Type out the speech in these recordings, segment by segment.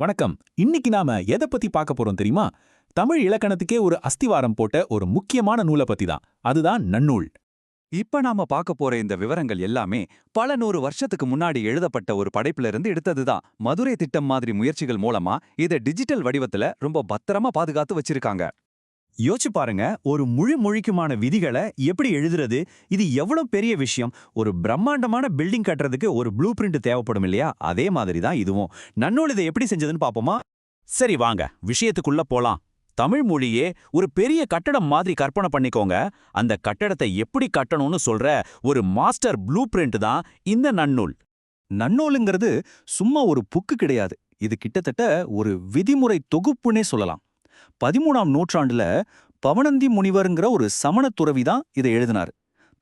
வணக்கம். இன்னைக்கு நாம எதை பத்தி பார்க்க போறோம் தெரியுமா? தமிழ் இலக்கணத்துக்கே ஒரு அஸ்திவாரம் போட்ட ஒரு முக்கியமான நூலை பத்தி தான். அதுதான் நன்னூல். இப்ப நாம பார்க்க போற இந்த விவரங்கள் எல்லாமே பல நூறு வருஷத்துக்கு முன்னாடி எழுதப்பட்ட ஒரு படைப்புல இருந்து எடுத்ததுதான். மதுரை திட்டம் மாதிரி முயற்சிகள் மூலமா இத டிஜிட்டல் வடிவத்துல ரொம்ப பத்திரமா பாதுகாத்து வச்சிருக்காங்க. யோசிச்சு பாருங்க, ஒரு மொழிக்குமான விதிகளை எப்படி எழுதுறது? இது எவ்வளவு பெரிய விஷயம். ஒரு பிரம்மாண்டமான பில்டிங் கட்டுறதுக்கு ஒரு ப்ளூ பிரிண்ட் தேவைப்படும் இல்லையா? அதே மாதிரி தான் இதுவும். நன்னூல் இதை எப்படி செஞ்சதுன்னு பாப்போமா? சரி வாங்க, விஷயத்துக்குள்ள போலாம். தமிழ் மொழியே ஒரு பெரிய கட்டடம் மாதிரி கற்பனை பண்ணிக்கோங்க. அந்த கட்டடத்தை எப்படி கட்டணும்னு சொல்ற ஒரு மாஸ்டர் ப்ளூ பிரிண்ட் தான் இந்த நன்னூல். நன்னூலுங்கிறது சும்மா ஒரு புக்கு கிடையாது. இது கிட்டத்தட்ட ஒரு விதிமுறை தொகுப்புன்னே சொல்லலாம். 13ஆம் நூற்றாண்டுல பவணந்தி முனிவருங்கிற ஒரு சமண துறவி தான் இதை எழுதினார்.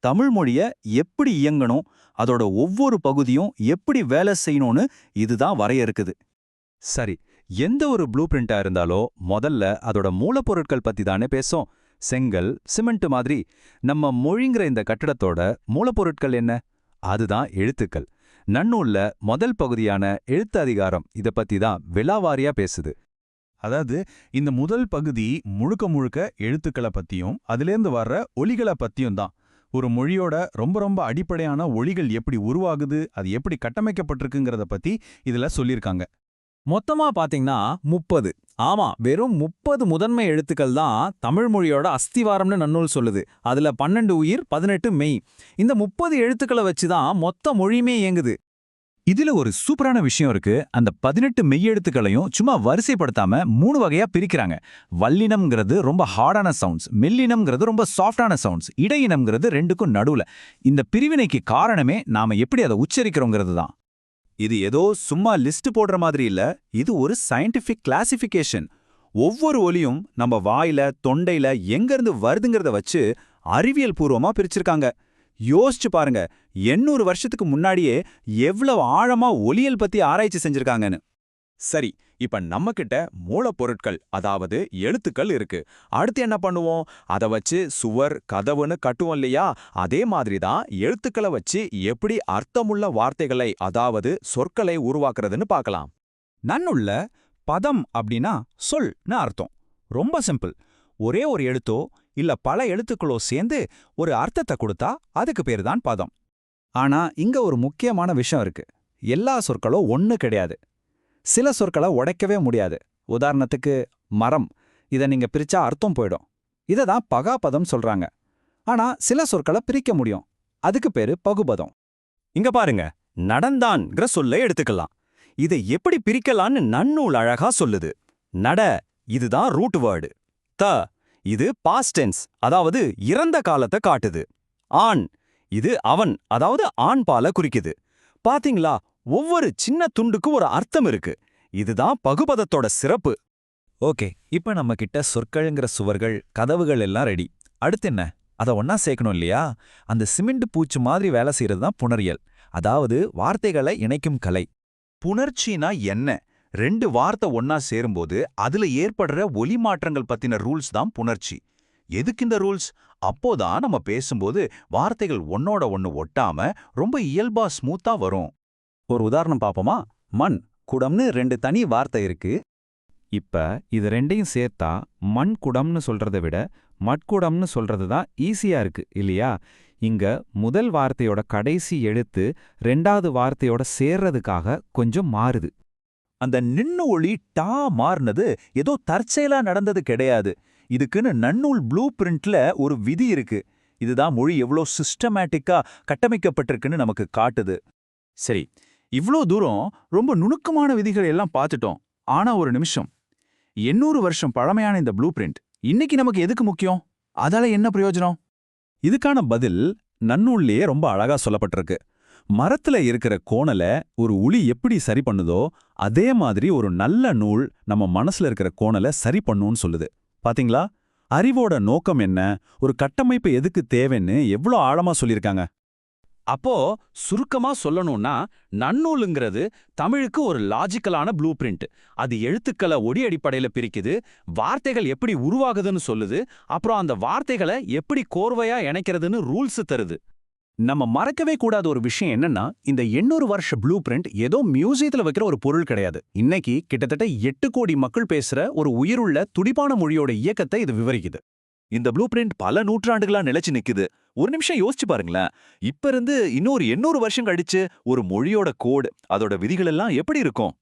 தமிழ் மொழிய எப்படி இயங்கணும், அதோட ஒவ்வொரு பகுதியும் எப்படி வேலை செய்யணும்னு இதுதான் வரையறுக்குது. சரி, எந்த ஒரு ப்ளூ பிரிண்டா இருந்தாலோ முதல்ல அதோட மூலப்பொருட்கள் பத்தி தானே பேசும். செங்கல், சிமெண்ட் மாதிரி நம்ம மொழிங்கிற இந்த கட்டடத்தோட மூலப்பொருட்கள் என்ன? அதுதான் எழுத்துக்கள். நன்னூல்ல முதல் பகுதியான எழுத்து அதிகாரம் இத பத்தி தான் விலாவாரியா பேசுது. அதாவது இந்த முதல் பகுதி முழுக்க முழுக்க எழுத்துக்களை பத்தியும் அதிலேருந்து வர்ற ஒலிகளை பத்தியும் தான். ஒரு மொழியோட ரொம்ப ரொம்ப அடிப்படையான ஒலிகள் எப்படி உருவாகுது, அது எப்படி கட்டமைக்கப்பட்டிருக்குங்கிறத பத்தி இதுல சொல்லியிருக்காங்க. மொத்தமா பாத்தீங்கன்னா 30. ஆமா, வெறும் 30 முதன்மை எழுத்துக்கள் தான் தமிழ் மொழியோட அஸ்திவாரம்னு நன்னூல் சொல்லுது. அதுல 12 உயிர், 18 மெய். இந்த 30 எழுத்துக்களை வச்சுதான் மொத்த மொழியுமே இயங்குது. இதுல ஒரு சூப்பரான விஷயம் இருக்கு. அந்த 18 மெய்யெழுத்துக்களையும் சும்மா வரிசைப்படுத்தாம 3 வகையா பிரிக்கிறாங்க. வல்லினம்ங்கிறது ரொம்ப ஹார்டான சவுண்ட்ஸ், மெல்லினம்ங்கிறது ரொம்ப சாஃப்டான சவுண்ட்ஸ், இடையினம்ங்கிறது ரெண்டுக்கும் நடுவுல. இந்த பிரிவினைக்கு காரணமே நாம எப்படி அதை உச்சரிக்கிறோங்கிறது தான். இது ஏதோ சும்மா லிஸ்ட் போடுற மாதிரி இல்ல, இது ஒரு சயின்டிஃபிக் கிளாசிஃபிகேஷன். ஒவ்வொரு ஒலியும் நம்ம வாயில, தொண்டையில எங்கிருந்து வருதுங்கிறத வச்சு அறிவியல் பூர்வமா பிரிச்சிருக்காங்க. யோசிச்சு பாருங்க, 800 வருஷத்துக்கு முன்னாடியே எவ்வளவு ஆழமா ஒலியல் பத்தி ஆராய்ச்சி செஞ்சிருக்காங்கன்னு. சரி, இப்ப நம்மகிட்ட மூலப்பொருட்கள், அதாவது எழுத்துக்கள் இருக்கு. அடுத்து என்ன பண்ணுவோம்? அதை வச்சு சுவர், கதவுன்னு கட்டுவோம் இல்லையா? அதே மாதிரி தான் எழுத்துக்களை வச்சு எப்படி அர்த்தமுள்ள வார்த்தைகளை, அதாவது சொற்களை உருவாக்குறதுன்னு பார்க்கலாம். நன்னூல்ல பதம் அப்படின்னா சொல்னு அர்த்தம். ரொம்ப சிம்பிள். ஒரே ஒரு எழுத்தோ இல்ல பல எழுத்துக்களோ சேர்ந்து ஒரு அர்த்தத்தை கொடுத்தா அதுக்கு பேரு தான் பதம். ஆனா இங்க ஒரு முக்கியமான விஷயம் இருக்கு. எல்லா சொற்களும் ஒண்ணு கிடையாது. சில சொற்களை உடைக்கவே முடியாது. உதாரணத்துக்கு மரம். இதை நீங்க பிரிச்சா அர்த்தம் போயிடும். இதை தான் பகாபதம் சொல்றாங்க. ஆனா சில சொற்களை பிரிக்க முடியும். அதுக்கு பேரு பகுபதம். இங்க பாருங்க, நடந்தான்ங்கிற சொல்லை எடுத்துக்கலாம். இதை எப்படி பிரிக்கலான்னு நன்னூல் அழகா சொல்லுது. நட, இதுதான் ரூட் வேர்டு. த, இது பாஸ்ட் டென்ஸ், அதாவது இறந்த காலத்தை காட்டுது. ஆண், இது அவன், அதாவது ஆண் பாலை குறிக்குது. பாத்தீங்களா, ஒவ்வொரு சின்ன துண்டுக்கு ஒரு அர்த்தம் இருக்கு. இதுதான் பகுபதத்தோட சிறப்பு. ஓகே, இப்ப நம்ம கிட்ட சொற்கள்ங்கிற சுவர்கள், கதவுகள் எல்லாம் ரெடி. அடுத்து என்ன? அதை ஒன்னா சேர்க்கணும் இல்லையா? அந்த சிமெண்ட் பூச்சு மாதிரி வேலை செய்யறது தான் புணரியல், அதாவது வார்த்தைகளை இணைக்கும் கலை. புணர்ச்சினா என்ன? ரெண்டு வார்த்தை ஒன்னா சேரும்போது அதுல ஏற்படுற ஒலி மாற்றங்கள் பத்தின ரூல்ஸ் தான் புணர்ச்சி. எதுக்கு இந்த ரூல்ஸ்? அப்போதான் நம்ம பேசும்போது வார்த்தைகள் ஒன்னோட ஒன்னு ஒட்டாம ரொம்ப இயல்பா ஸ்மூத்தா வரும். ஒரு உதாரணம் பாப்போமா? மண், குடம்னு 2 தனி வார்த்தை இருக்கு. இப்ப இது ரெண்டையும் சேர்த்தா மண் குடம்னு சொல்றதை விட மட்குடம்னு சொல்றது தான் ஈஸியா இருக்கு இல்லையா? இங்க முதல் வார்த்தையோட கடைசி எழுத்து ரெண்டாவது வார்த்தையோட சேர்றதுக்காக கொஞ்சம் மாறுது. அந்த நின்னு ஒளி டா மாறுனது ஏதோ தற்செயலா நடந்தது கிடையாது. இதுக்குன்னு நன்னூல் ப்ளூ பிரிண்ட்ல ஒரு விதி இருக்கு. இதுதான் மொழி எவ்வளோ சிஸ்டமேட்டிக்கா கட்டமைக்கப்பட்டிருக்குன்னு நமக்கு காட்டுது. சரி, இவ்ளோ தூரம் ரொம்ப நுணுக்கமான விதிகள் எல்லாம் பார்த்துட்டோம். ஆனா ஒரு நிமிஷம், 800 வருஷம் பழமையான இந்த ப்ளூ பிரிண்ட் இன்னைக்கு நமக்கு எதுக்கு முக்கியம்? அதால என்ன பிரயோஜனம்? இதுக்கான பதில் நன்னூல்லையே ரொம்ப அழகா சொல்லப்பட்டிருக்கு. மரத்துல இருக்கிற கோணலை ஒரு உளி எப்படி சரி பண்ணுதோ அதே மாதிரி ஒரு நல்ல நூல் நம்ம மனசுல இருக்கிற கோணலை சரி பண்ணுன்னு சொல்லுது. பாத்தீங்களா? அறிவோட நோக்கம் என்ன, ஒரு கட்டமைப்பு எதுக்கு தேவைன்னு எவ்வளோ ஆழமா சொல்லியிருக்காங்க. அப்போ சுருக்கமா சொல்லணும்னா, நன்னூலுங்கிறது தமிழுக்கு ஒரு லாஜிக்கலான ப்ளூ பிரிண்ட். அது எழுத்துக்களை ஒடி அடிப்படையில பிரிக்குது, வார்த்தைகள் எப்படி உருவாகுதுன்னு சொல்லுது, அப்புறம் அந்த வார்த்தைகளை எப்படி கோர்வையா இணைக்கிறதுன்னு ரூல்ஸ் தருது. நம்ம மறக்கவே கூடாத ஒரு விஷயம் என்னன்னா, இந்த 800 வருஷ ப்ளூ பிரிண்ட் ஏதோ மியூசியத்துல வைக்கிற ஒரு பொருள் கிடையாது. இன்னைக்கு கிட்டத்தட்ட 8 கோடி மக்கள் பேசுற ஒரு உயிருள்ள துடிப்பான மொழியோட இயக்கத்தை இது விவரிக்குது. இந்த ப்ளூ பிரிண்ட் பல நூற்றாண்டுகளா நிலைச்சு நிக்குது. ஒரு நிமிஷம் யோசிச்சு பாருங்களேன். இப்ப இருந்து இன்னொரு 800 வருஷம் கழிச்சு ஒரு மொழியோட கோட், அதோட விதிகள் எல்லாம் எப்படி இருக்கும்?